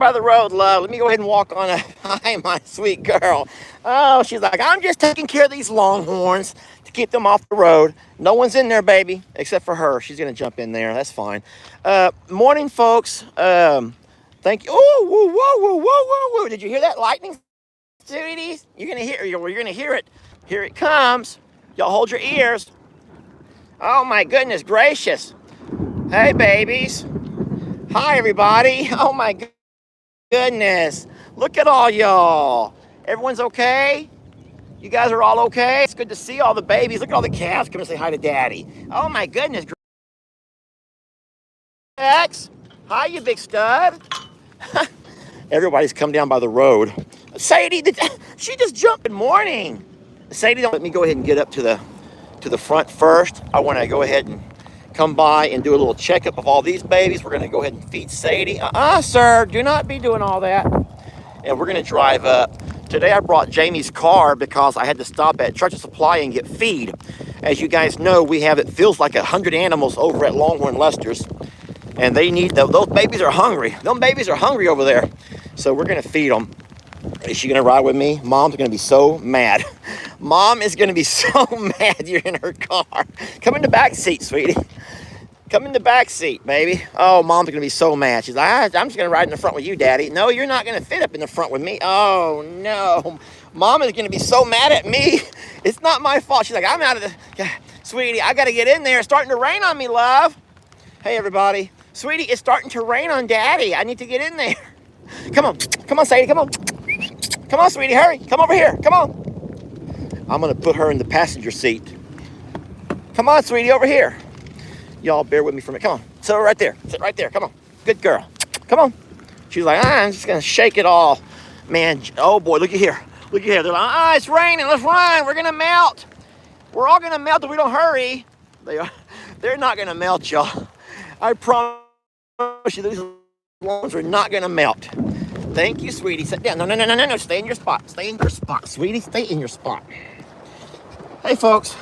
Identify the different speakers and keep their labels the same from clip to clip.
Speaker 1: by the road, love. Let me go ahead and walk on a hi, my sweet girl. Oh, she's like, I'm just taking care of these longhorns to keep them off the road. No one's in there, baby, except for her. She's gonna jump in there. That's fine. Morning, folks. Thank you. Oh, whoa, whoa, whoa, whoa, whoa, whoa. Did you hear that lightning, sweeties? You're gonna hear it. Here it comes. Y'all hold your ears. Oh my goodness gracious. Hey, babies. Hi, everybody. Oh my goodness. Look at all y'all. Everyone's okay? You guys are all okay? It's good to see all the babies. Look at all the calves. Come and say hi to Daddy. Oh my goodness. X. Hi, you big stud. Everybody's come down by the road. Sadie, she just jumped. Good morning. Sadie, don't let me go ahead and get up to the front first. I want to go ahead and come by and do a little checkup of all these babies. We're going to go ahead and feed Sadie. Sir, do not be doing all that. And we're going to drive up. Today I brought Jamie's car because I had to stop at Tractor Supply and get feed. As you guys know, we have, it feels like 100 animals over at Longhorn Lester's. And they need, those babies are hungry. Them babies are hungry over there. So we're going to feed them. Is she going to ride with me? Mom's going to be so mad. Mom is going to be so mad you're in her car. Come in the back seat, sweetie. Come in the back seat, baby. Oh, Mom's going to be so mad. She's like, I'm just going to ride in the front with you, Daddy. No, you're not going to fit up in the front with me. Oh, no. Mom is going to be so mad at me. It's not my fault. She's like, I'm out of the... Sweetie, I got to get in there. It's starting to rain on me, love. Hey, everybody. Sweetie, it's starting to rain on Daddy. I need to get in there. Come on. Come on, Sadie. Come on. Come on, sweetie. Hurry. Come over here. Come on. I'm going to put her in the passenger seat. Come on, sweetie. Over here. Y'all bear with me for a minute. Come on. Sit right there. Sit right there. Come on. Good girl. Come on. She's like, I'm just going to shake it all. Man, oh boy, look at here. Look at here. They're like, it's raining. Let's run. We're going to melt. We're all going to melt if we don't hurry. They're not going to melt, y'all. I promise you, these lawns are not going to melt. Thank you, sweetie. Sit down. No. Stay in your spot. Stay in your spot, sweetie. Stay in your spot. Hey, folks.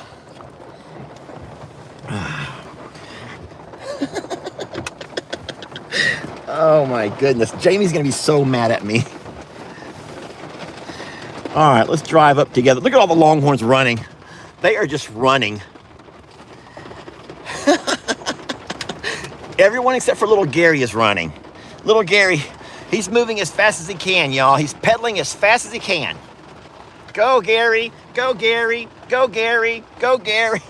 Speaker 1: Oh, my goodness. Jamie's going to be so mad at me. All right, let's drive up together. Look at all the longhorns running. They are just running. Everyone except for little Gary is running. Little Gary, he's moving as fast as he can, y'all. He's pedaling as fast as he can. Go, Gary. Go, Gary. Go, Gary. Go, Gary.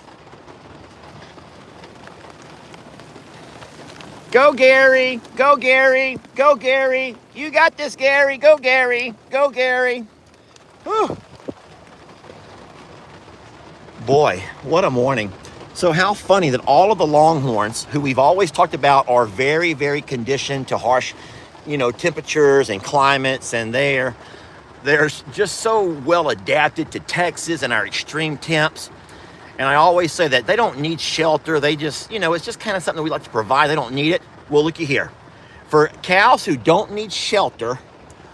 Speaker 1: Go, Gary. Go, Gary. Go, Gary. You got this, Gary. Go, Gary. Go, Gary. Whew. Boy, what a morning. So how funny that all of the longhorns, who we've always talked about, are very, very conditioned to harsh, temperatures and climates, and they're just so well adapted to Texas and our extreme temps. And I always say that they don't need shelter. They just, it's just kind of something that we like to provide. They don't need it. Well, looky here. For cows who don't need shelter,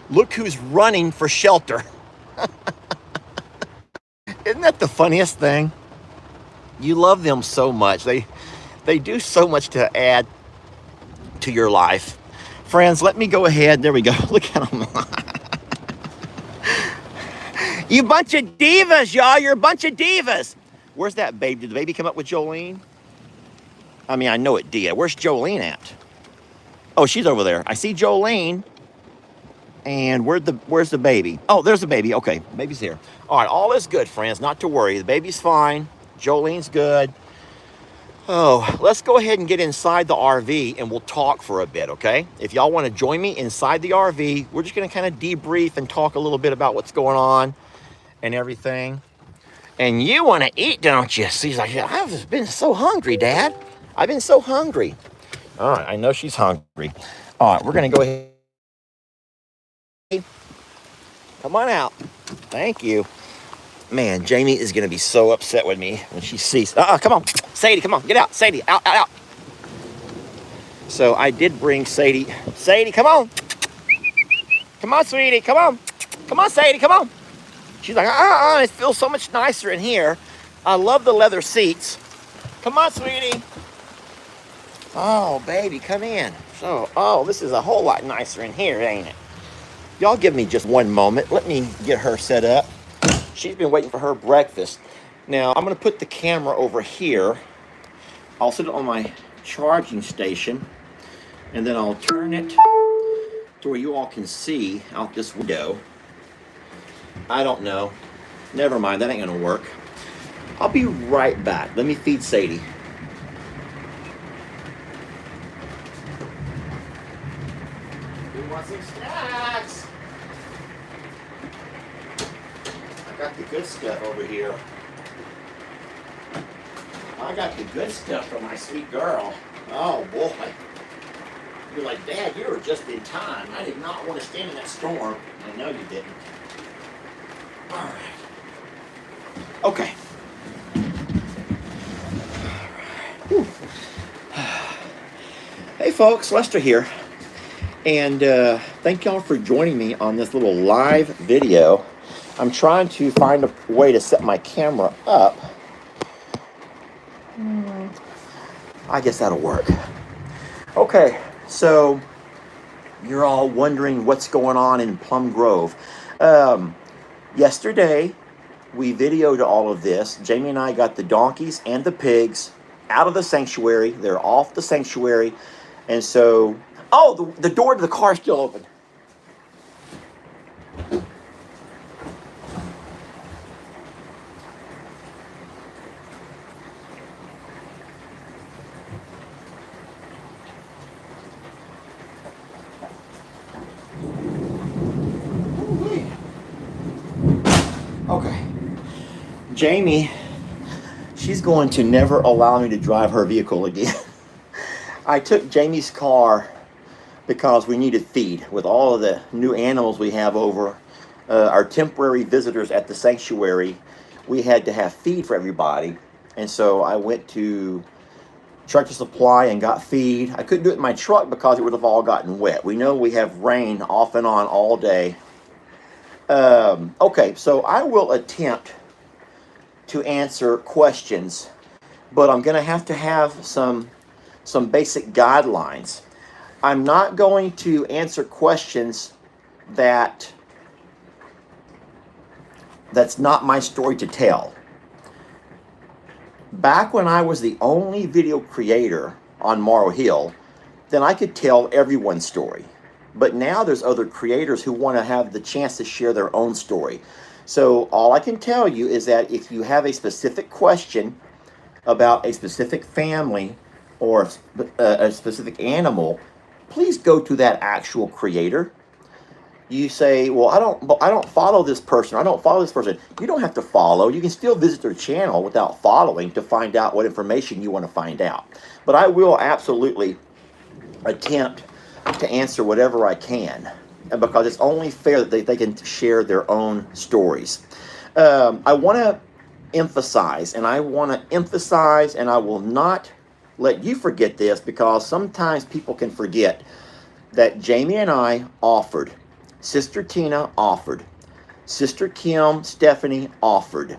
Speaker 1: look who's running for shelter. Isn't that the funniest thing? You love them so much. They do so much to add to your life. Friends, let me go ahead. There we go. Look at them. You bunch of divas, y'all. You're a bunch of divas. Where's that baby? Did the baby come up with Jolene? I mean, I know it did. Where's Jolene at? Oh, she's over there. I see Jolene. And where's the baby? Oh, there's the baby. Okay, baby's here. All right, all is good, friends. Not to worry. The baby's fine. Jolene's good. Oh, let's go ahead and get inside the RV and we'll talk for a bit, okay? If y'all want to join me inside the RV, we're just going to kind of debrief and talk a little bit about what's going on and everything. And you want to eat, don't you? She's like, I've been so hungry, Dad. I've been so hungry. All right, I know she's hungry. All right, we're going to go ahead. Come on out. Thank you. Man, Jamie is going to be so upset with me when she sees... come on. Sadie, come on. Get out. Sadie, out. So I did bring Sadie. Sadie, come on. Come on, sweetie. Come on. Come on, Sadie. Come on. She's like, it feels so much nicer in here. I love the leather seats. Come on, sweetie. Oh, baby, come in. So, oh, this is a whole lot nicer in here, ain't it? Y'all give me just one moment. Let me get her set up. She's been waiting for her breakfast. Now, I'm going to put the camera over here. I'll set it on my charging station, and then I'll turn it to where you all can see out this window. I don't know. Never mind, that ain't going to work. I'll be right back. Let me feed Sadie. We want some snacks. I got the good stuff over here. I got the good stuff for my sweet girl. Oh boy. You're like, Dad, you were just in time. I did not want to stand in that storm. I know you didn't. All right. Okay. All right. Hey folks, Lester here. And thank y'all for joining me on this little live video. I'm trying to find a way to set my camera up. I guess that'll work. Okay, so you're all wondering what's going on in Plum Grove. Yesterday, we videoed all of this. Jamie and I got the donkeys and the pigs out of the sanctuary. They're off the sanctuary. And so, oh, the door to the car is still open. Okay. Jamie, she's going to never allow me to drive her vehicle again. I took Jamie's car because we needed feed. With all of the new animals we have over, our temporary visitors at the sanctuary, we had to have feed for everybody. And so I went to Tractor Supply and got feed. I couldn't do it in my truck because it would have all gotten wet. We know we have rain off and on all day. Okay, so I will attempt to answer questions, but I'm going to have some basic guidelines. I'm not going to answer questions that's not my story to tell. Back when I was the only video creator on Morrow Hill, then I could tell everyone's story. But now there's other creators who want to have the chance to share their own story. So all I can tell you is that if you have a specific question about a specific family or a specific animal, please go to that actual creator. You say, well, I don't follow this person. I don't follow this person. You don't have to follow. You can still visit their channel without following to find out what information you want to find out. But I will absolutely attempt to answer whatever I can, because it's only fair that they can share their own stories. I want to emphasize, and I will not let you forget this, because sometimes people can forget that Jamie and I offered, Sister Tina offered, Sister Kim, Stephanie offered.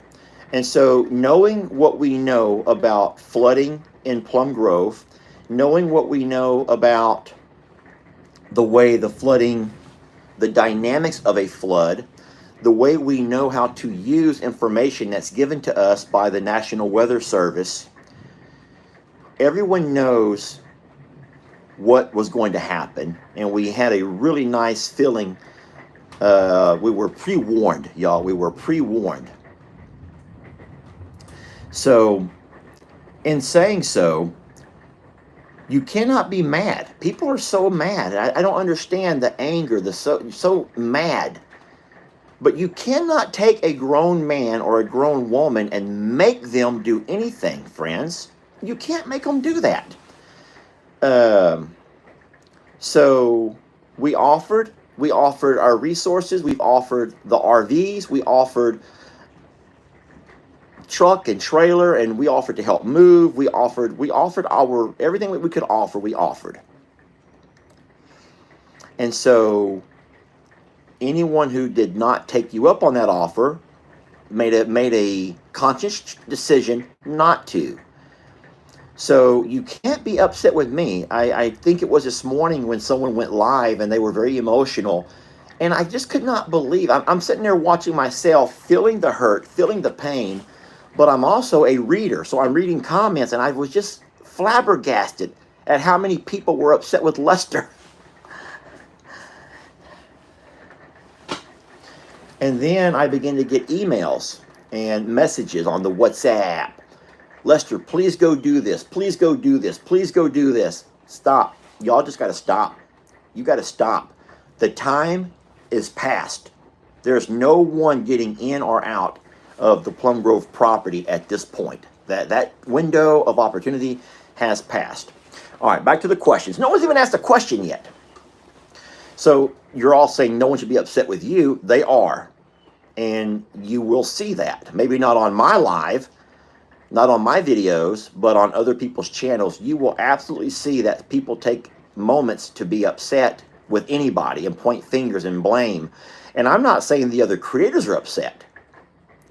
Speaker 1: And so knowing what we know about flooding in Plum Grove, knowing what we know about the way the flooding, the dynamics of a flood, the way we know how to use information that's given to us by the National Weather Service, everyone knows what was going to happen, and we had a really nice feeling. We were pre-warned, y'all. We were pre-warned. So, in saying so, you cannot be mad. People are so mad. I don't understand the anger, so mad. But you cannot take a grown man or a grown woman and make them do anything, friends. You can't make them do that. So we offered our resources. We've offered the RVs. We offered truck and trailer, and we offered to help move. We offered our everything that we could offer. We offered. And so anyone who did not take you up on that offer made a conscious decision not to. So you can't be upset with me. I think it was this morning when someone went live and they were very emotional. And I just could not believe. I'm sitting there watching myself, feeling the hurt, feeling the pain, but I'm also a reader. So I'm reading comments and I was just flabbergasted at how many people were upset with Lester. And then I began to get emails and messages on the WhatsApp. Lester, please go do this. Please go do this. Please go do this. Stop. Y'all just got to stop. You got to stop. The time is past. There's no one getting in or out of the Plum Grove property at this point. That window of opportunity has passed. All right, back to the questions. No one's even asked a question yet. So you're all saying no one should be upset with you. They are. And you will see that. Maybe not on my live, not on my videos, but on other people's channels. You will absolutely see that people take moments to be upset with anybody and point fingers and blame. And I'm not saying the other creators are upset.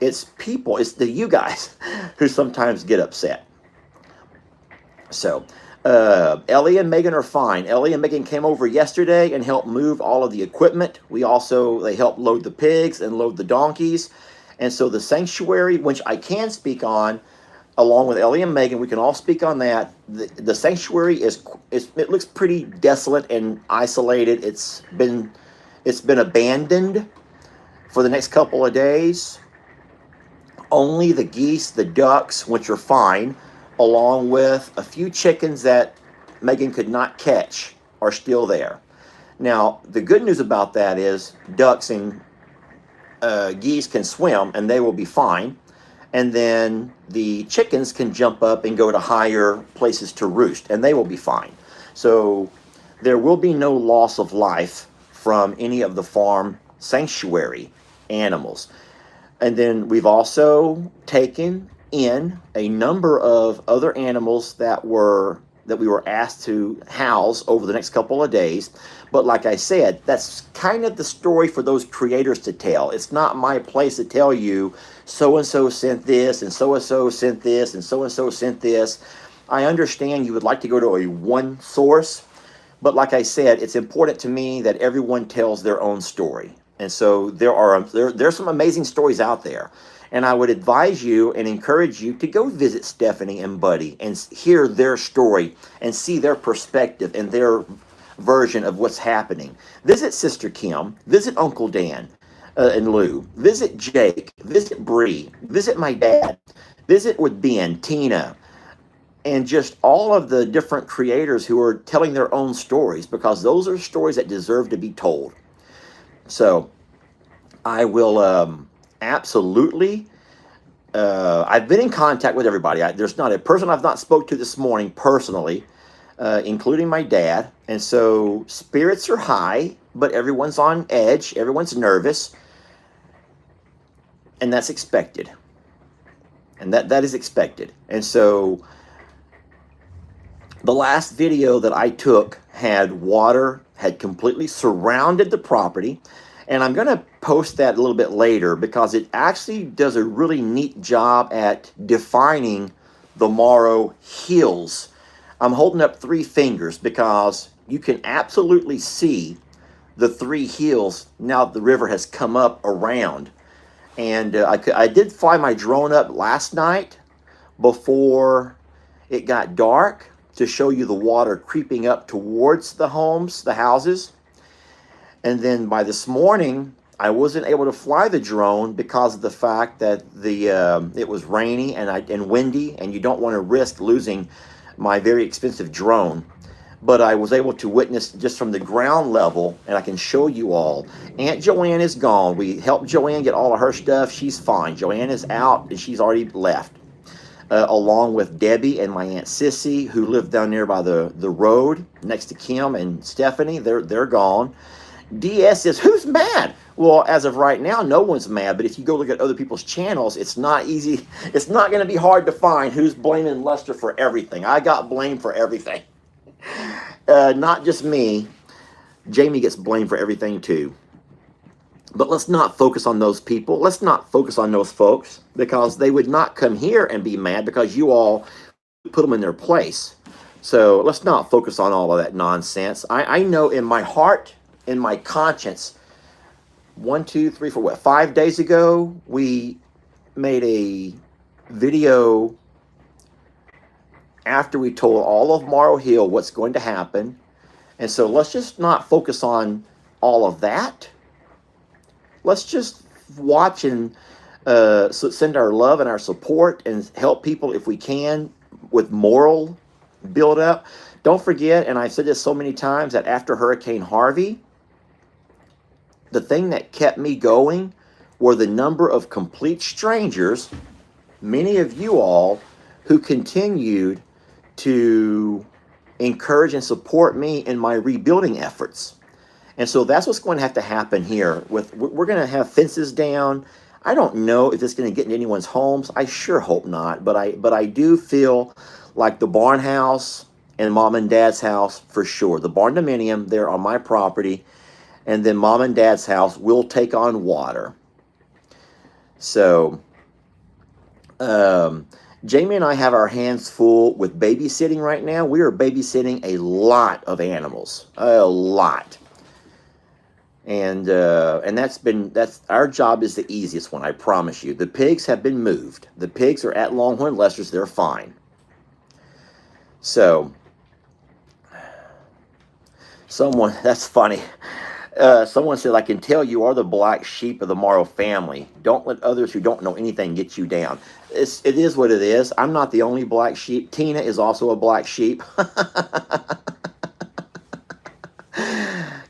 Speaker 1: It's people, it's you guys who sometimes get upset. So, Ellie and Megan are fine. Ellie and Megan came over yesterday and helped move all of the equipment. They helped load the pigs and load the donkeys. And so the sanctuary, which I can speak on, along with Ellie and Megan, we can all speak on that. The sanctuary it looks pretty desolate and isolated. It's been abandoned for the next couple of days. Only the geese, the ducks, which are fine, along with a few chickens that Megan could not catch, are still there. Now, the good news about that is ducks and geese can swim and they will be fine. And then the chickens can jump up and go to higher places to roost, and they will be fine. So there will be no loss of life from any of the farm sanctuary animals. And then we've also taken in a number of other animals that we were asked to house over the next couple of days. But like I said, that's kind of the story for those creators to tell. It's not my place to tell you so-and-so sent this and so-and-so sent this and so-and-so sent this. I understand you would like to go to a one source, but like I said, it's important to me that everyone tells their own story. And so there's some amazing stories out there. And I would advise you and encourage you to go visit Stephanie and Buddy and hear their story and see their perspective and their version of what's happening. Visit Sister Kim, visit Uncle Dan and Lou, visit Jake, visit Bree, visit my dad, visit with Ben, Tina, and just all of the different creators who are telling their own stories, because those are stories that deserve to be told. So I will absolutely, I've been in contact with everybody. There's not a person I've not spoke to this morning personally, including my dad. And so spirits are high, but everyone's on edge. Everyone's nervous. And that's expected. And that is expected. And so the last video that I took had water, had completely surrounded the property. And I'm going to post that a little bit later because it actually does a really neat job at defining the Morrow Hills. I'm holding up 3 fingers because you can absolutely see the 3 hills now that the river has come up around. And I did fly my drone up last night before it got dark to show you the water creeping up towards the homes, the houses. And then by this morning, I wasn't able to fly the drone because of the fact that it was rainy and windy, and you don't want to risk losing my very expensive drone. But I was able to witness just from the ground level, and I can show you all. Aunt Joanne is gone. We helped Joanne get all of her stuff. She's fine. Joanne is out, and she's already left. Along with Debbie and my Aunt Sissy, who live down there by the road next to Kim and Stephanie. They're gone. DS says, who's mad? Well, as of right now, no one's mad. But if you go look at other people's channels, it's not easy. It's not going to be hard to find who's blaming Lester for everything. I got blamed for everything. Not just me. Jamie gets blamed for everything too. But let's not focus on those people. Let's not focus on those folks, because they would not come here and be mad because you all put them in their place. So let's not focus on all of that nonsense. I know in my heart, in my conscience, 5 days ago, we made a video after we told all of Morrow Hill what's going to happen. And so let's just not focus on all of that. Let's just watch and send our love and our support and help people if we can with moral build up. Don't forget, and I've said this so many times, that after Hurricane Harvey, the thing that kept me going were the number of complete strangers, many of you all, who continued to encourage and support me in my rebuilding efforts. And so that's what's going to have to happen here. We're going to have fences down. I don't know if it's going to get into anyone's homes. I sure hope not. But I do feel like the barn house and mom and dad's house for sure. The barn dominium there on my property, and then mom and dad's house will take on water. So Jamie and I have our hands full with babysitting right now. We are babysitting a lot of animals, a lot. And that's our job is the easiest one, I promise you. The pigs have been moved. The pigs are at Longhorn Lester's. They're fine. So, that's funny. Someone said, I can tell you are the black sheep of the Morrow family. Don't let others who don't know anything get you down. It is what it is. I'm not the only black sheep. Tina is also a black sheep.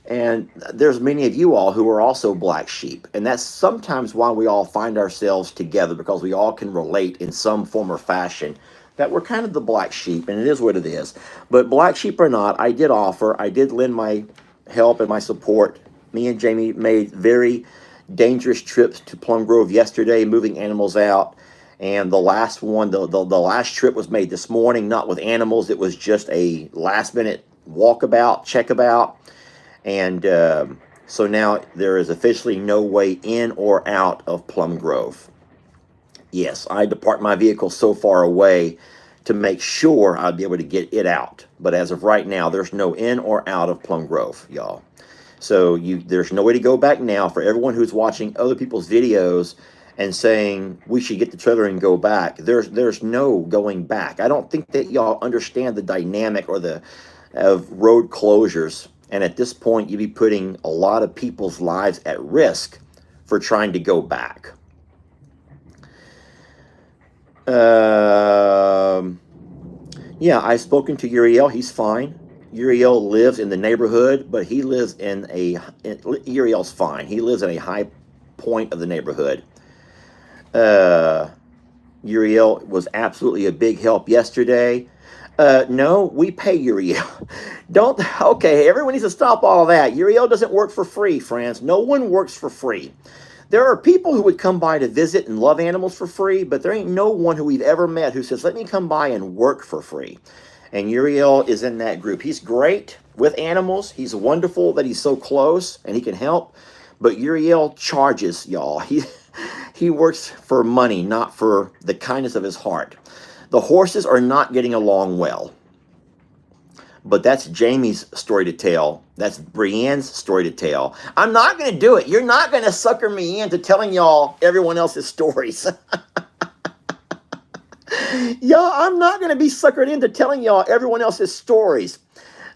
Speaker 1: And there's many of you all who are also black sheep. And that's sometimes why we all find ourselves together, because we all can relate in some form or fashion that we're kind of the black sheep, and it is what it is. But black sheep or not, I did lend my help and my support. Me and Jamie made very dangerous trips to Plum Grove yesterday, moving animals out. And the last one, the last trip was made this morning, not with animals. It was just a last-minute walkabout, checkabout. And so now there is officially no way in or out of Plum Grove. Yes, I had to park my vehicle so far away to make sure I'd be able to get it out. But as of right now, there's no in or out of Plum Grove, y'all. So there's no way to go back now. For everyone who's watching other people's videos and saying we should get the trailer and go back, there's no going back. I don't think that y'all understand the dynamic or of road closures. And at this point, you'd be putting a lot of people's lives at risk for trying to go back. Yeah, I've spoken to Uriel. He's fine. Uriel lives in the neighborhood, but he lives Uriel's fine. He lives in a high point of the neighborhood. Uriel was absolutely a big help yesterday. No, we pay Uriel. Okay, everyone needs to stop all that. Uriel doesn't work for free, friends. No one works for free. There are people who would come by to visit and love animals for free, but there ain't no one who we've ever met who says, let me come by and work for free. And Uriel is in that group. He's great with animals. He's wonderful that he's so close and he can help. But Uriel charges, y'all. He works for money, not for the kindness of his heart. The horses are not getting along well. But that's Jamie's story to tell. That's Brienne's story to tell. I'm not going to do it. You're not going to sucker me into telling y'all everyone else's stories. Y'all, I'm not going to be suckered into telling y'all everyone else's stories.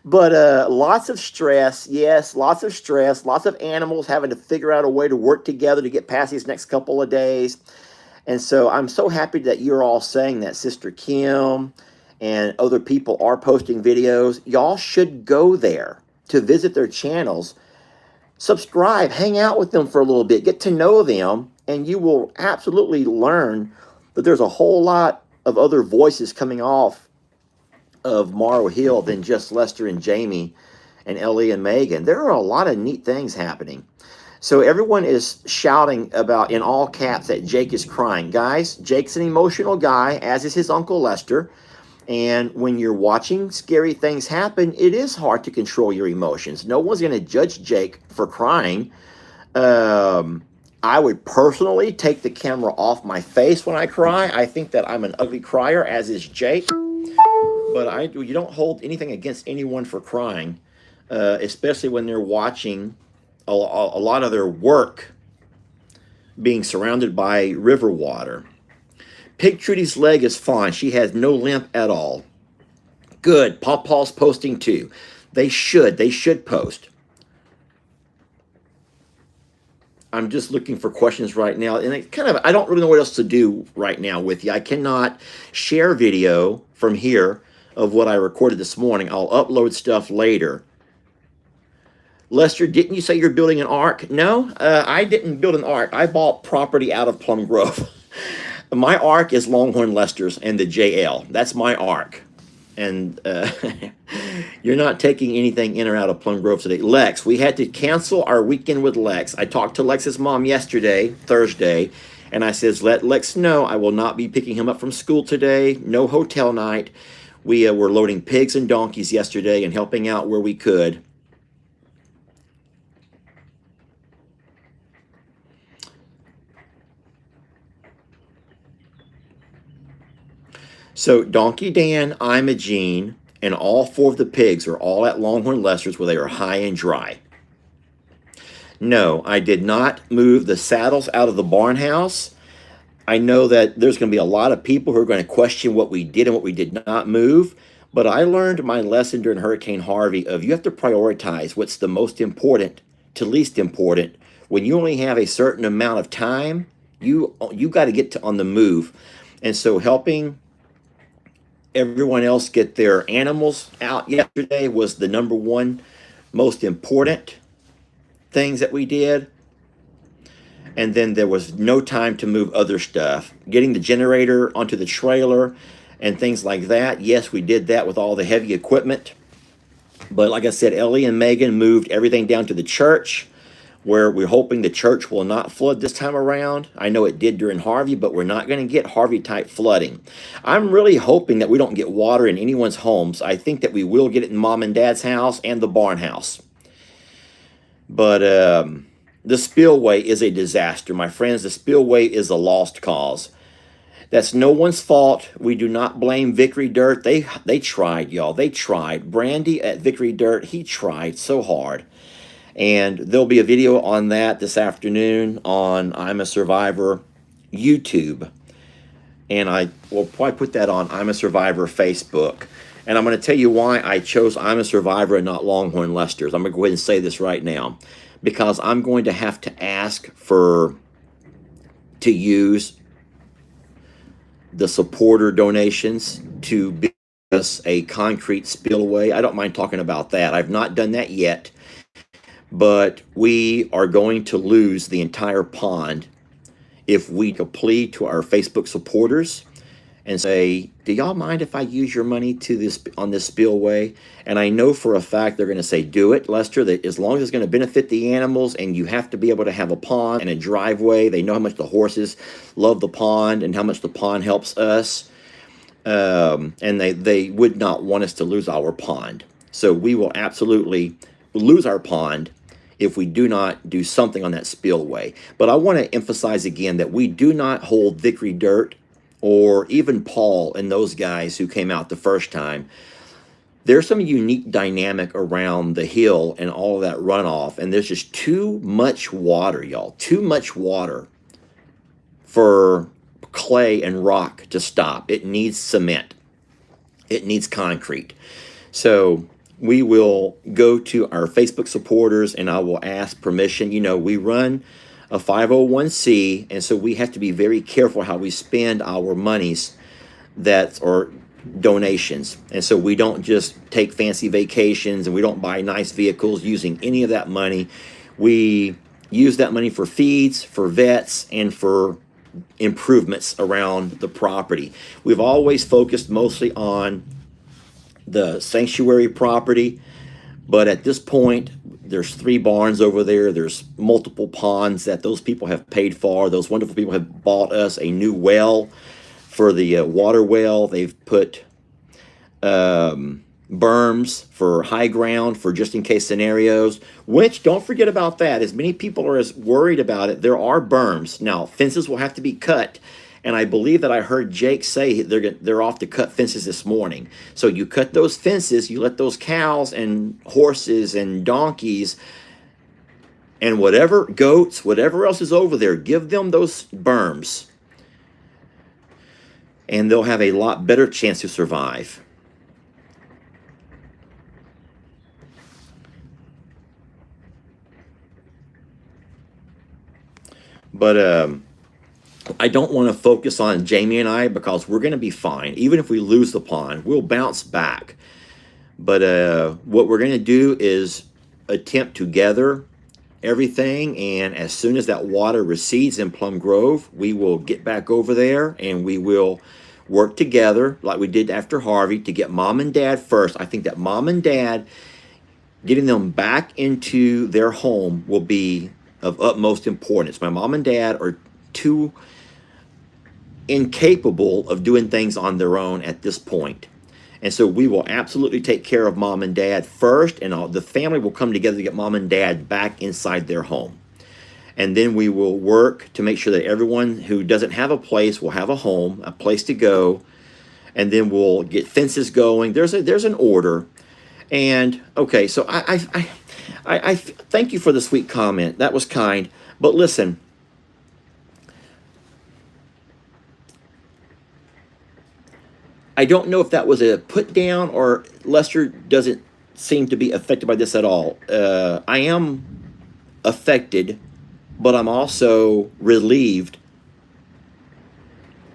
Speaker 1: But lots of stress. Yes, lots of stress. Lots of animals having to figure out a way to work together to get past these next couple of days. And so I'm so happy that you're all saying that, Sister Kim, and other people are posting videos. Y'all should go there to visit their channels, subscribe, hang out with them for a little bit, get to know them, and you will absolutely learn that there's a whole lot of other voices coming off of Morrow Hill than just Lester and Jamie and Ellie and Megan. There are a lot of neat things happening. So everyone is shouting about, in all caps, that Jake is crying. Guys, Jake's an emotional guy, as is his Uncle Lester. And when you're watching scary things happen, it is hard to control your emotions. No one's going to judge Jake for crying. I would personally take the camera off my face when I cry. I think that I'm an ugly crier, as is Jake. But you don't hold anything against anyone for crying, especially when they're watching a lot of their work being surrounded by river water. Pig Trudy's leg is fine. She has no limp at all. Good. Pawpaw's posting too. They should post. I'm just looking for questions right now, and I don't really know what else to do right now with you. I cannot share video from here of what I recorded this morning. I'll upload stuff later. Lester, didn't you say you're building an ark? No, I didn't build an ark. I bought property out of Plum Grove. My ark is Longhorn Lester's and the JL. That's my ark. And you're not taking anything in or out of Plum Grove today. Lex, we had to cancel our weekend with Lex. I talked to Lex's mom yesterday, Thursday, and I says, let Lex know I will not be picking him up from school today. No hotel night. We were loading pigs and donkeys yesterday and helping out where we could. So Donkey Dan, Imogene, and all 4 of the pigs are all at Longhorn Lester's where they are high and dry. No, I did not move the saddles out of the barn house. I know that there's going to be a lot of people who are going to question what we did and what we did not move. But I learned my lesson during Hurricane Harvey of you have to prioritize what's the most important to least important. When you only have a certain amount of time, you got to get on the move. And so helping everyone else get their animals out yesterday was the number one most important things that we did. And then there was no time to move other stuff. Getting the generator onto the trailer and things like that. Yes, we did that with all the heavy equipment. But like I said, Ellie and Megan moved everything down to the church, where we're hoping the church will not flood this time around. I know it did during Harvey, but we're not going to get Harvey-type flooding. I'm really hoping that we don't get water in anyone's homes. I think that we will get it in Mom and Dad's house and the barn house. But the spillway is a disaster. My friends, the spillway is a lost cause. That's no one's fault. We do not blame Victory Dirt. They tried, y'all. They tried. Brandy at Victory Dirt, he tried so hard. And there'll be a video on that this afternoon on I'm a Survivor YouTube. And I will probably put that on I'm a Survivor Facebook. And I'm going to tell you why I chose I'm a Survivor and not Longhorn Lester's. I'm going to go ahead and say this right now. Because I'm going to have to ask to use the supporter donations to build us a concrete spillway. I don't mind talking about that. I've not done that yet. But we are going to lose the entire pond if we plea to our Facebook supporters and say, do y'all mind if I use your money on this spillway? And I know for a fact they're going to say, do it, Lester, that as long as it's going to benefit the animals and you have to be able to have a pond and a driveway. They know how much the horses love the pond and how much the pond helps us. And they would not want us to lose our pond. So we will absolutely lose our pond if we do not do something on that spillway. But I want to emphasize again that we do not hold Victory Dirt or even Paul and those guys who came out the first time. There's some unique dynamic around the hill and all of that runoff, and there's just too much water, y'all. Too much water for clay and rock to stop. It needs cement. It needs concrete. So we will go to our Facebook supporters and I will ask permission. You know, we run a 501c, and so we have to be very careful how we spend our monies that are donations. And so we don't just take fancy vacations and we don't buy nice vehicles using any of that money. We use that money for feeds, for vets, and for improvements around the property. We've always focused mostly on the sanctuary property, but at this point there's 3 barns over there. There's multiple ponds that those people have paid for. Those wonderful people have bought us a new well for the water well. They've put berms for high ground for just in case scenarios, which don't forget about that. As many people are as worried about it, there are berms. Now, fences will have to be cut And I believe that I heard Jake say they're off to cut fences this morning. So you cut those fences, you let those cows and horses and donkeys and whatever, goats, whatever else is over there, give them those berms. And they'll have a lot better chance to survive. But I don't want to focus on Jamie and I, because we're going to be fine. Even if we lose the pond, we'll bounce back. But what we're going to do is attempt to gather everything, and as soon as that water recedes in Plum Grove, we will get back over there and we will work together like we did after Harvey to get mom and dad first. I think that mom and dad, getting them back into their home will be of utmost importance. My mom and dad are too incapable of doing things on their own at this point. And so we will absolutely take care of mom and dad first, and the family will come together to get mom and dad back inside their home. And then we will work to make sure that everyone who doesn't have a place will have a home, a place to go. And then we'll get fences going. There's an order. And okay, so I thank you for the sweet comment. That was kind. But listen, I don't know if that was a put down or Lester doesn't seem to be affected by this at all. I am affected, but I'm also relieved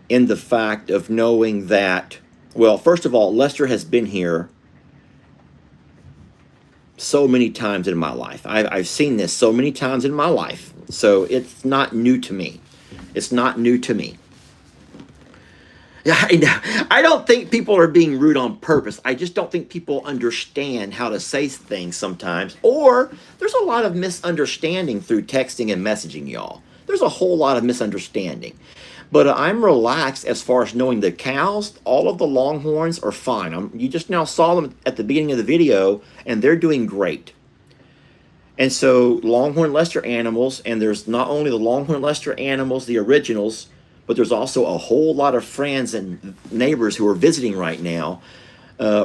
Speaker 1: in the fact of knowing that, well, first of all, Lester has been here so many times in my life. I've seen this so many times in my life. So it's not new to me. It's not new to me. Yeah, I know. I don't think people are being rude on purpose. I just don't think people understand how to say things sometimes. Or there's a lot of misunderstanding through texting and messaging, y'all. There's a whole lot of misunderstanding. But I'm relaxed as far as knowing the cows, all of the Longhorns are fine. You just now saw them at the beginning of the video, and they're doing great. And so Longhorn Lester animals, and there's not only the Longhorn Lester animals, the originals, but there's also a whole lot of friends and neighbors who are visiting right now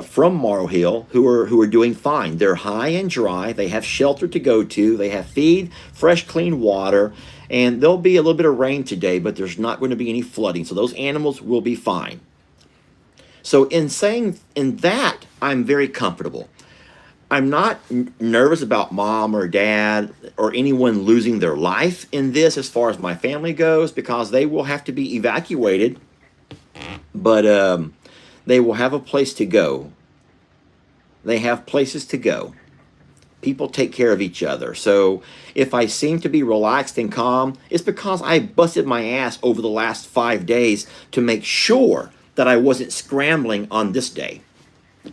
Speaker 1: from Morrow Hill who are doing fine. They're high and dry. They have shelter to go to. They have feed, fresh, clean water. And there'll be a little bit of rain today, but there's not going to be any flooding. So those animals will be fine. So in that, I'm very comfortable. I'm not nervous about mom or dad or anyone losing their life in this as far as my family goes, because they will have to be evacuated, but they will have a place to go. They have places to go. People take care of each other. So if I seem to be relaxed and calm, it's because I busted my ass over the last 5 days to make sure that I wasn't scrambling on this day.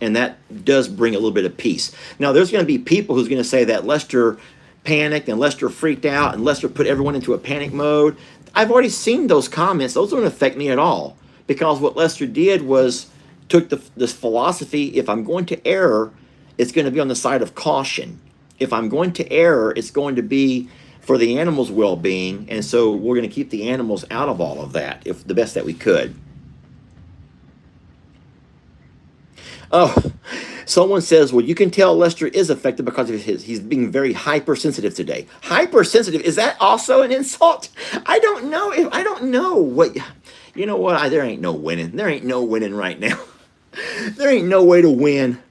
Speaker 1: And that does bring a little bit of peace. Now, there's going to be people who's going to say that Lester panicked and Lester freaked out and Lester put everyone into a panic mode. I've already seen those comments. Those don't affect me at all, because what Lester did was took this philosophy: if I'm going to err, it's going to be on the side of caution. If I'm going to err, it's going to be for the animals' well-being. And so we're going to keep the animals out of all of that, if the best that we could. Oh, someone says, well, you can tell Lester is affected because of he's being very hypersensitive today. Hypersensitive, is that also an insult? I don't know. I don't know what, you know what? There ain't no winning. There ain't no winning right now. There ain't no way to win.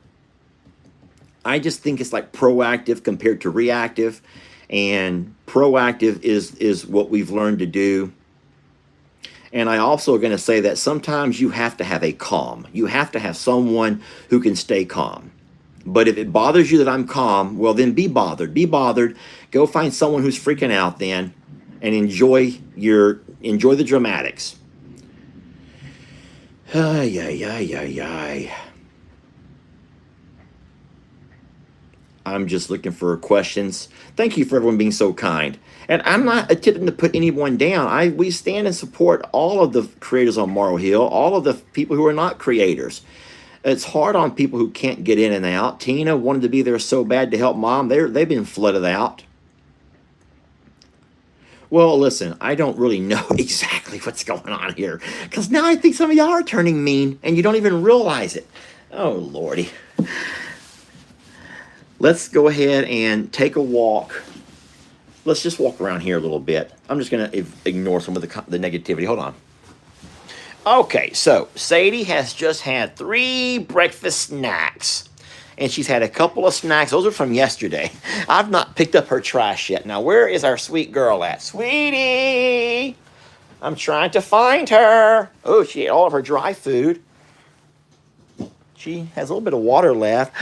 Speaker 1: I just think it's like proactive compared to reactive. And proactive is what we've learned to do. And I also going to say that sometimes you have to have a calm. You have to have someone who can stay calm. But if it bothers you that I'm calm, well, then be bothered. Be bothered. Go find someone who's freaking out then, and enjoy the dramatics. Ay, ay, ay, ay, ay. I'm just looking for questions. Thank you for everyone being so kind. And I'm not attempting to put anyone down. We stand and support all of the creators on Morrow Hill, all of the people who are not creators. It's hard on people who can't get in and out. Tina wanted to be there so bad to help mom. They've been flooded out. Well, listen, I don't really know exactly what's going on here because now I think some of y'all are turning mean and you don't even realize it. Oh, Lordy. Let's go ahead and take a walk. Let's just walk around here a little bit. I'm just going to ignore some of the negativity. Hold on. Okay, so Sadie has just had 3 breakfast snacks. And she's had a couple of snacks. Those are from yesterday. I've not picked up her trash yet. Now, where is our sweet girl at? Sweetie! I'm trying to find her. Oh, she ate all of her dry food. She has a little bit of water left.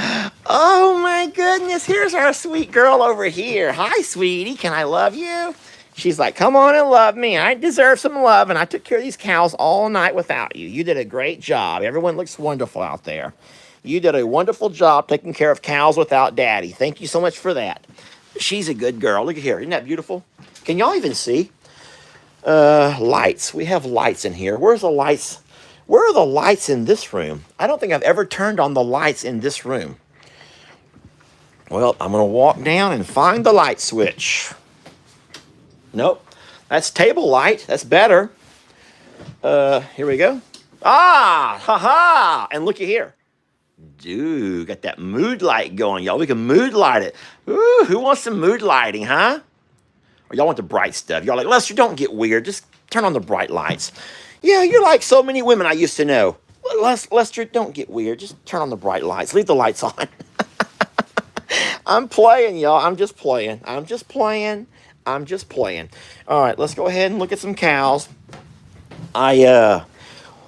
Speaker 1: Oh, my goodness. Here's our sweet girl over here. Hi, sweetie. Can I love you? She's like, come on and love me. I deserve some love, and I took care of these cows all night without you. You did a great job. Everyone looks wonderful out there. You did a wonderful job taking care of cows without Daddy. Thank you so much for that. She's a good girl. Look at here. Isn't that beautiful? Can y'all even see? Lights. We have lights in here. Where's the lights? Where are the lights in this room? I don't think I've ever turned on the lights in this room. Well, I'm going to walk down and find the light switch. Nope. That's table light. That's better. Here we go. Ah, ha-ha. And looky here. Dude, got that mood light going, y'all. We can mood light it. Ooh, who wants some mood lighting, huh? Or y'all want the bright stuff? Y'all like, Lester, don't get weird. Just turn on the bright lights. Yeah, you're like so many women I used to know. Lester, don't get weird. Just turn on the bright lights. Leave the lights on. I'm playing, y'all. I'm just playing. I'm just playing. All right, let's go ahead and look at some cows. I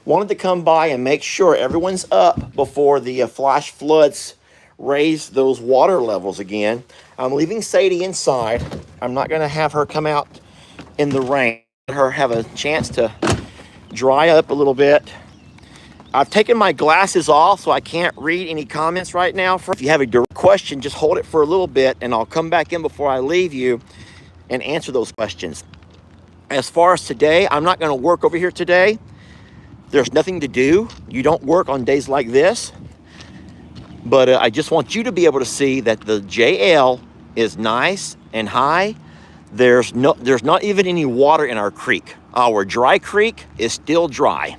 Speaker 1: wanted to come by and make sure everyone's up before the flash floods raise those water levels again. I'm leaving Sadie inside. I'm not going to have her come out in the rain. Let her have a chance to dry up a little bit. I've taken my glasses off, so I can't read any comments right now. If you have a direct question, just hold it for a little bit, and I'll come back in before I leave you and answer those questions. As far as today, I'm not going to work over here today. There's nothing to do. You don't work on days like this. But I just want you to be able to see that the JL is nice and high. There's not even any water in our creek. Our dry creek is still dry.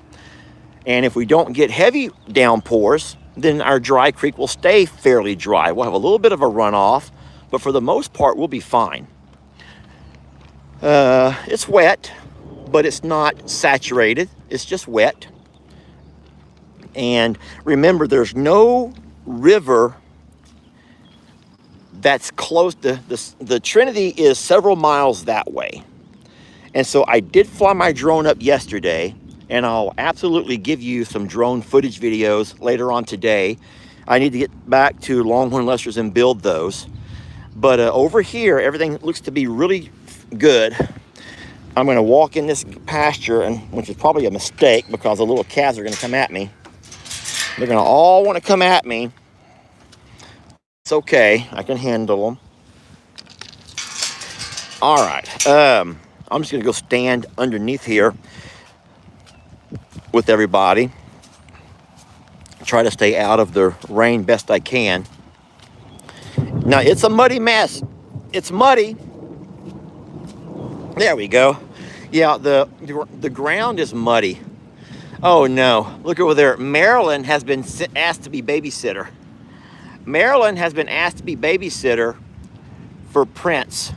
Speaker 1: And if we don't get heavy downpours, then our dry creek will stay fairly dry. We'll have a little bit of a runoff, but for the most part, we'll be fine. It's wet, but it's not saturated. It's just wet. And remember, there's no river that's close to the Trinity is several miles that way. And so I did fly my drone up yesterday, and I'll absolutely give you some drone footage videos later on today. I need to get back to Longhorn Lester's and build those. But over here, everything looks to be really good. I'm going to walk in this pasture, and which is probably a mistake because the little calves are going to come at me. They're going to all want to come at me. It's okay. I can handle them. All right. I'm just going to go stand underneath here with everybody. Try to stay out of the rain best I can. Now, it's a muddy mess. It's muddy. There we go. Yeah, the ground is muddy. Oh, no. Look over there. Marilyn has been asked to be babysitter. Marilyn has been asked to be babysitter for Prince.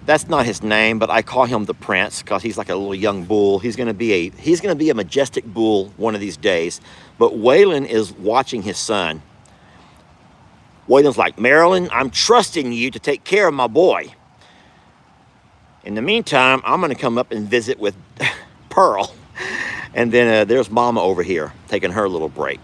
Speaker 1: That's not his name, but I call him the Prince because he's like a little young bull. He's gonna be a majestic bull one of these days. But Waylon is watching his son. Waylon's like, Marilyn, I'm trusting you to take care of my boy. In the meantime, I'm gonna come up and visit with Pearl. And then there's Mama over here taking her little break.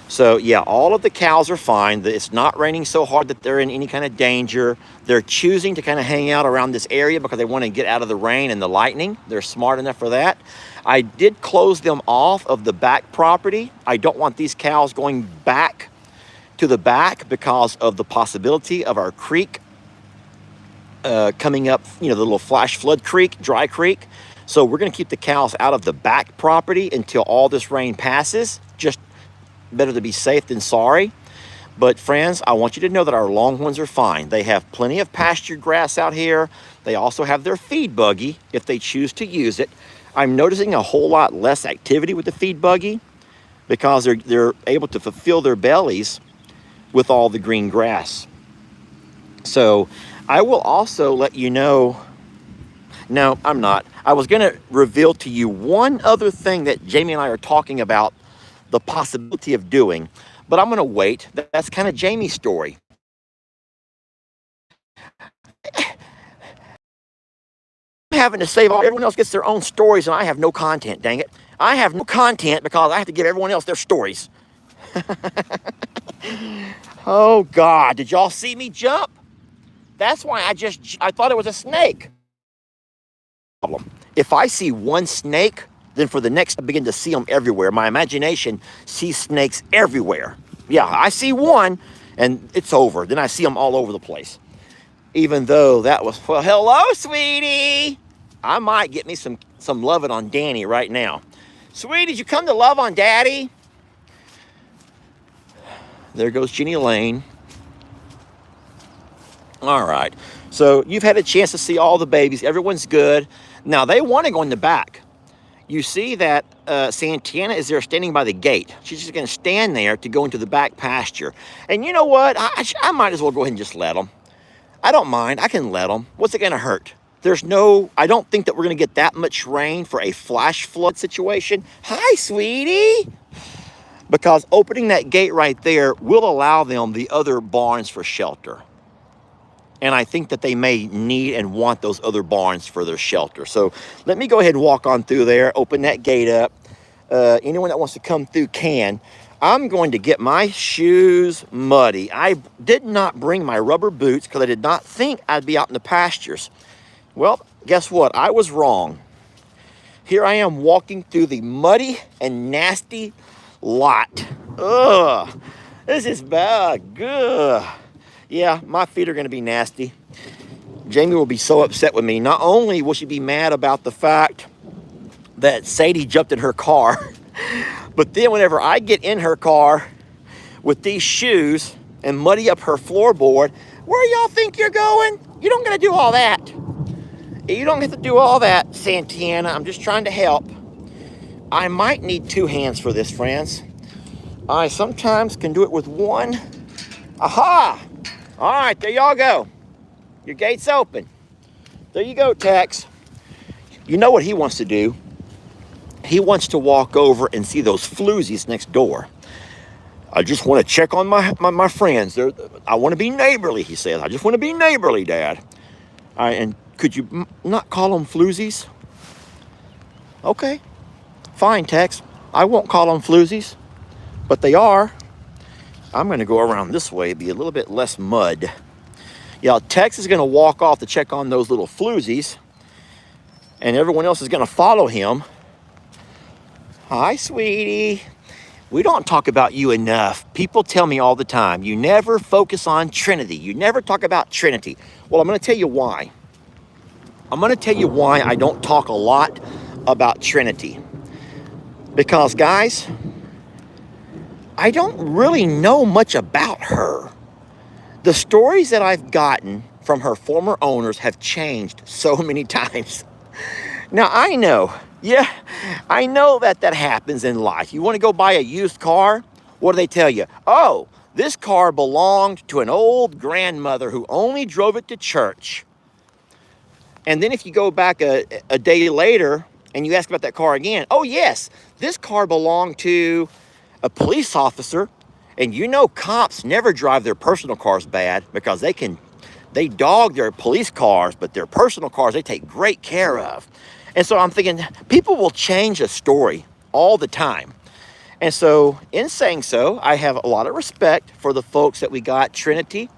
Speaker 1: So yeah, all of the cows are fine. It's not raining so hard that they're in any kind of danger. They're choosing to kind of hang out around this area because they want to get out of the rain and the lightning. They're smart enough for that. I did close them off of the back property. I don't want these cows going back to the back because of the possibility of our creek coming up, the little flash flood creek, dry creek. So we're going to keep the cows out of the back property until all this rain passes. Just better to be safe than sorry. But friends, I want you to know that our Longhorns are fine. They have plenty of pasture grass out here. They also have their feed buggy if they choose to use it. I'm noticing a whole lot less activity with the feed buggy because they're able to fulfill their bellies with all the green grass. So I will also let you know, no, I'm not. I was going to reveal to you one other thing that Jamie and I are talking about the possibility of doing, but I'm going to wait. That's kind of Jamie's story. I'm having to save all, everyone else gets their own stories and I have no content, dang it. I have no content because I have to give everyone else their stories. Oh God, did y'all see me jump? That's why I thought it was a snake. If I see one snake, then for the next, I begin to see them everywhere. My imagination sees snakes everywhere. Yeah, I see one and it's over. Then I see them all over the place. Even though that was, well, hello, sweetie. I might get me some loving on Danny right now. Sweetie, did you come to love on Daddy? There goes Jenny Lane. All right. So you've had a chance to see all the babies. Everyone's good. Now, they want to go in the back. You see that Santana is there standing by the gate. She's just going to stand there to go into the back pasture. And you know what? I might as well go ahead and just let them. I don't mind. I can let them. What's it going to hurt? I don't think that we're going to get that much rain for a flash flood situation. Hi, sweetie. Because opening that gate right there will allow them the other barns for shelter. And I think that they may need and want those other barns for their shelter. So let me go ahead and walk on through there, open that gate up. Anyone that wants to come through can. I'm going to get my shoes muddy. I did not bring my rubber boots because I did not think I'd be out in the pastures. Well, guess what? I was wrong. Here I am walking through the muddy and nasty lot. Ugh, this is bad. Ugh. Yeah, my feet are going to be nasty. Jamie will be so upset with me. Not only will she be mad about the fact that Sadie jumped in her car, but then whenever I get in her car with these shoes and muddy up her floorboard, where y'all think you're going? You don't got to do all that. You don't have to do all that, Santana. I'm just trying to help. I might need two hands for this, friends. I sometimes can do it with one. Aha! All right, there y'all go. Your gate's open. There you go, Tex. You know what he wants to do? He wants to walk over and see those floozies next door. I just want to check on my friends. I want to be neighborly, he says. I just want to be neighborly, Dad. All right, and could you not call them floozies? Okay, fine, Tex. I won't call them floozies, but they are. I'm going to go around this way, be a little bit less mud. Yeah, Tex is going to walk off to check on those little floozies, and everyone else is going to follow him. Hi, sweetie. We don't talk about you enough. People tell me all the time, you never focus on Trinity. You never talk about Trinity. Well, I'm going to tell you why. I'm going to tell you why I don't talk a lot about Trinity. Because, guys, I don't really know much about her. The stories that I've gotten from her former owners have changed so many times. Now, I know that happens in life. You want to go buy a used car? What do they tell you? Oh, this car belonged to an old grandmother who only drove it to church. And then if you go back a day later and you ask about that car again, oh yes, this car belonged to a police officer. And you know cops never drive their personal cars bad because they dog their police cars, but their personal cars they take great care of. And so I'm thinking people will change a story all the time. And so in saying so, I have a lot of respect for the folks that we got Trinity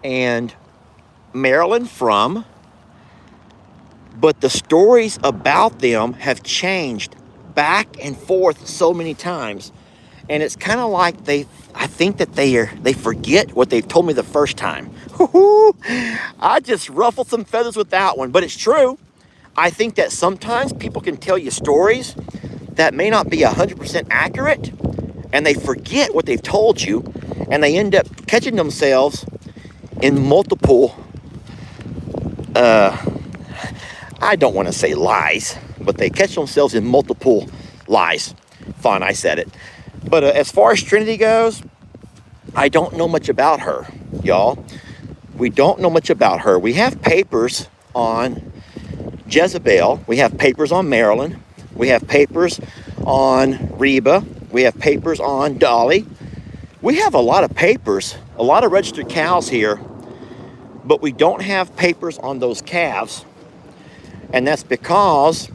Speaker 1: and Marilyn from. But the stories about them have changed back and forth so many times. And it's kind of like I think that they forget what they've told me the first time. I just ruffled some feathers with that one, but it's true. I think that sometimes people can tell you stories that may not be 100% accurate, and they forget what they've told you. and they end up catching themselves in multiple, I don't want to say lies, but they catch themselves in multiple lies. Fine, I said it. But as far as Trinity goes, I don't know much about her, y'all. We don't know much about her. We have papers on Jezebel. We have papers on Marilyn. We have papers on Reba. We have papers on Dolly. We have a lot of papers, a lot of registered cows here, but we don't have papers on those calves. And that's because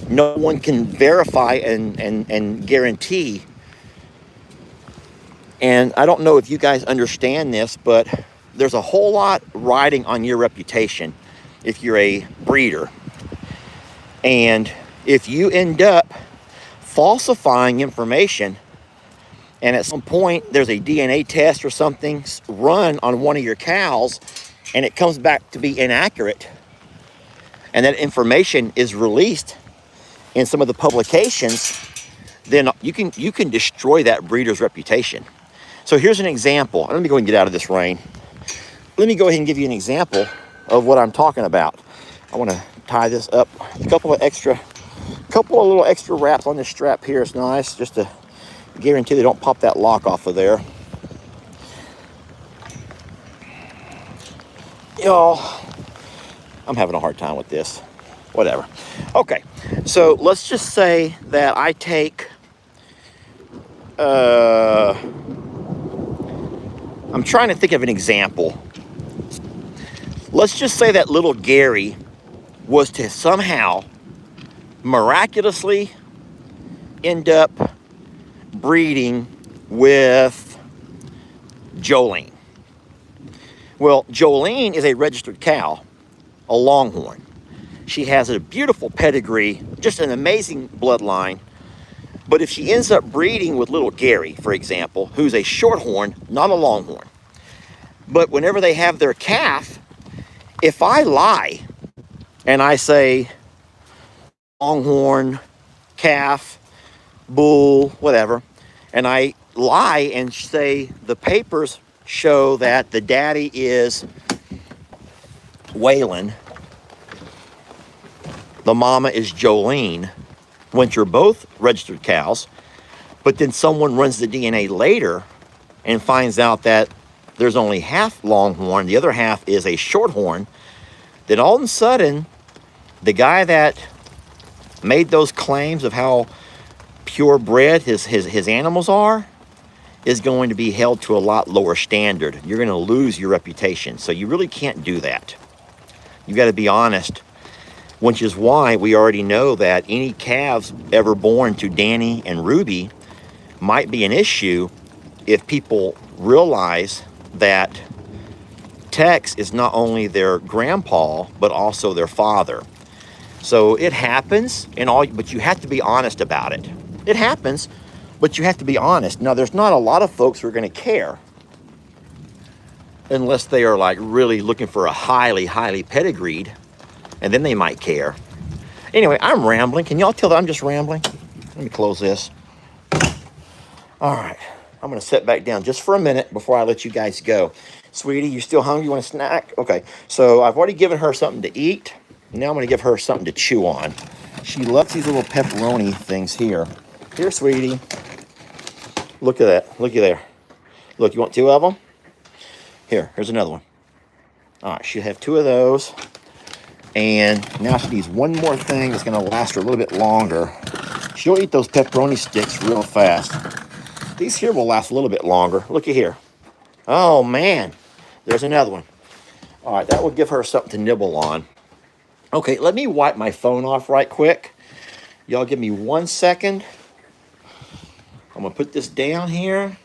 Speaker 1: no one can verify and guarantee. And I don't know if you guys understand this, but there's a whole lot riding on your reputation if you're a breeder. And if you end up falsifying information, and at some point there's a DNA test or something run on one of your cows, and it comes back to be inaccurate, and that information is released in some of the publications, then you can destroy that breeder's reputation. So here's an example. Let me go ahead and get out of this rain. Let me go ahead and give you an example of what I'm talking about. I want to tie this up. A couple of little extra wraps on this strap here is nice, just to guarantee they don't pop that lock off of there. Y'all, I'm having a hard time with this. Whatever. Okay, so let's just say that I take, I'm trying to think of an example. Let's just say that little Gary was to somehow miraculously end up breeding with Jolene. Well, Jolene is a registered cow, a Longhorn. She has a beautiful pedigree, just an amazing bloodline. But if she ends up breeding with little Gary, for example, who's a Shorthorn, not a Longhorn, but whenever they have their calf, if I lie and I say Longhorn, calf, bull, whatever, and I lie and say the papers show that the daddy is Waylon, the mama is Jolene, once you're both registered cows, but then someone runs the DNA later and finds out that there's only half Longhorn, the other half is a Shorthorn, then all of a sudden, the guy that made those claims of how purebred his animals are is going to be held to a lot lower standard. You're going to lose your reputation. So you really can't do that. You got to be honest, which is why we already know that any calves ever born to Danny and Ruby might be an issue if people realize that Tex is not only their grandpa, but also their father. So it happens, but you have to be honest about it. It happens, but you have to be honest. Now, there's not a lot of folks who are going to care unless they are like really looking for a highly pedigreed, and then they might care. Anyway, I'm rambling. Can y'all tell that I'm just rambling? Let me close this. All right, I'm going to sit back down just for a minute before I let you guys go. Sweetie, you still hungry? You want a snack? Okay, so I've already given her something to eat. Now I'm going to give her something to chew on. She loves these little pepperoni things here. Here, sweetie. Look at that. Looky there. Look, you want two of them? Here's another one. All right, she'll have two of those. And now she needs one more thing that's going to last her a little bit longer. She'll eat those pepperoni sticks real fast. These here will last a little bit longer. Looky here. Oh, man. There's another one. All right, that will give her something to nibble on. Okay, let me wipe my phone off right quick. Y'all give me 1 second. I'm going to put this down here,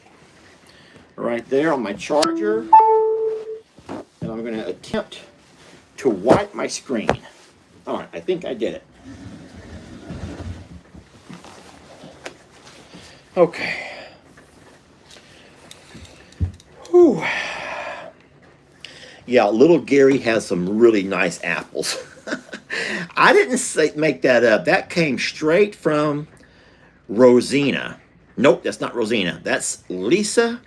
Speaker 1: right there on my charger. And I'm going to attempt to wipe my screen. All right, I think I did it. Okay. Whew. Yeah, little Gary has some really nice apples. I didn't make that up. That came straight from Rosina. Nope, that's not Rosina. That's Lisa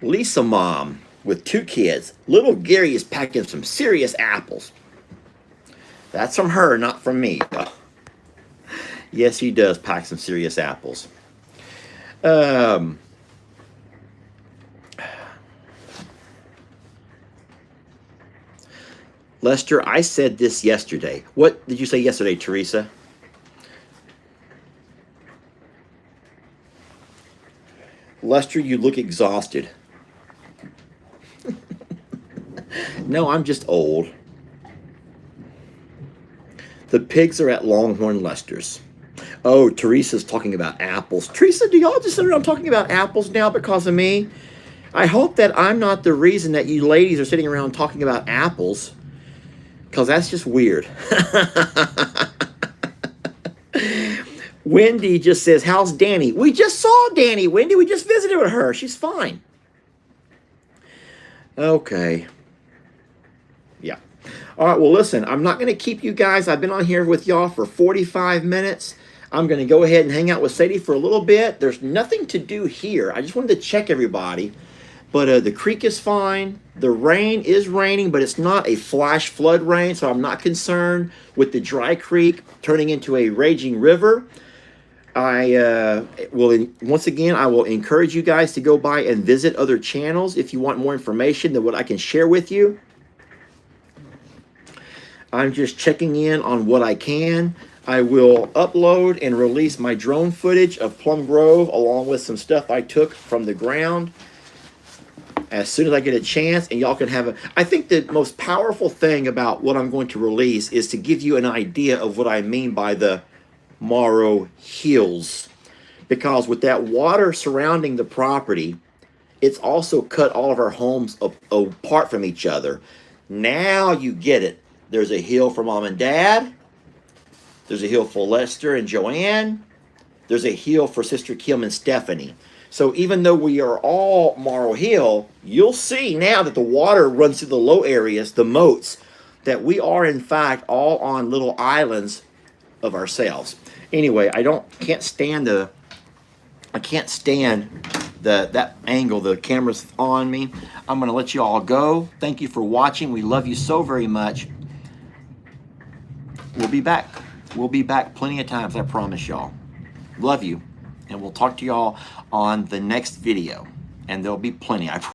Speaker 1: Lisa mom with 2 kids. Little Gary is packing some serious apples. That's from her, not from me. Yes, he does pack some serious apples. Lester, I said this yesterday. What did you say yesterday, Teresa? Lester, you look exhausted. No, I'm just old. The pigs are at Longhorn Lester's. Oh, Teresa's talking about apples. Teresa, do y'all just sit around talking about apples now because of me? I hope that I'm not the reason that you ladies are sitting around talking about apples, because that's just weird. Wendy just says, how's Danny? We just saw Danny, Wendy. We just visited with her. She's fine. Okay. Yeah. All right, well, listen, I'm not going to keep you guys. I've been on here with y'all for 45 minutes. I'm going to go ahead and hang out with Sadie for a little bit. There's nothing to do here. I just wanted to check everybody. But the creek is fine. The rain is raining, but it's not a flash flood rain, so I'm not concerned with the dry creek turning into a raging river. I once again, I will encourage you guys to go by and visit other channels if you want more information than what I can share with you. I'm just checking in on what I can. I will upload and release my drone footage of Plum Grove along with some stuff I took from the ground as soon as I get a chance, and y'all can have a... I think the most powerful thing about what I'm going to release is to give you an idea of what I mean by the Morrow Hills. Because with that water surrounding the property, it's also cut all of our homes apart from each other. Now you get it. There's a hill for Mom and Dad. There's a hill for Lester and Joanne. There's a hill for Sister Kim and Stephanie. So even though we are all Morrow Hill, you'll see now that the water runs through the low areas, the moats, that we are in fact all on little islands of ourselves. Anyway, I can't stand that angle. The camera's on me. I'm going to let you all go. Thank you for watching. We love you so very much. We'll be back. We'll be back plenty of times, I promise y'all. Love you. And we'll talk to y'all on the next video. And there'll be plenty, I promise.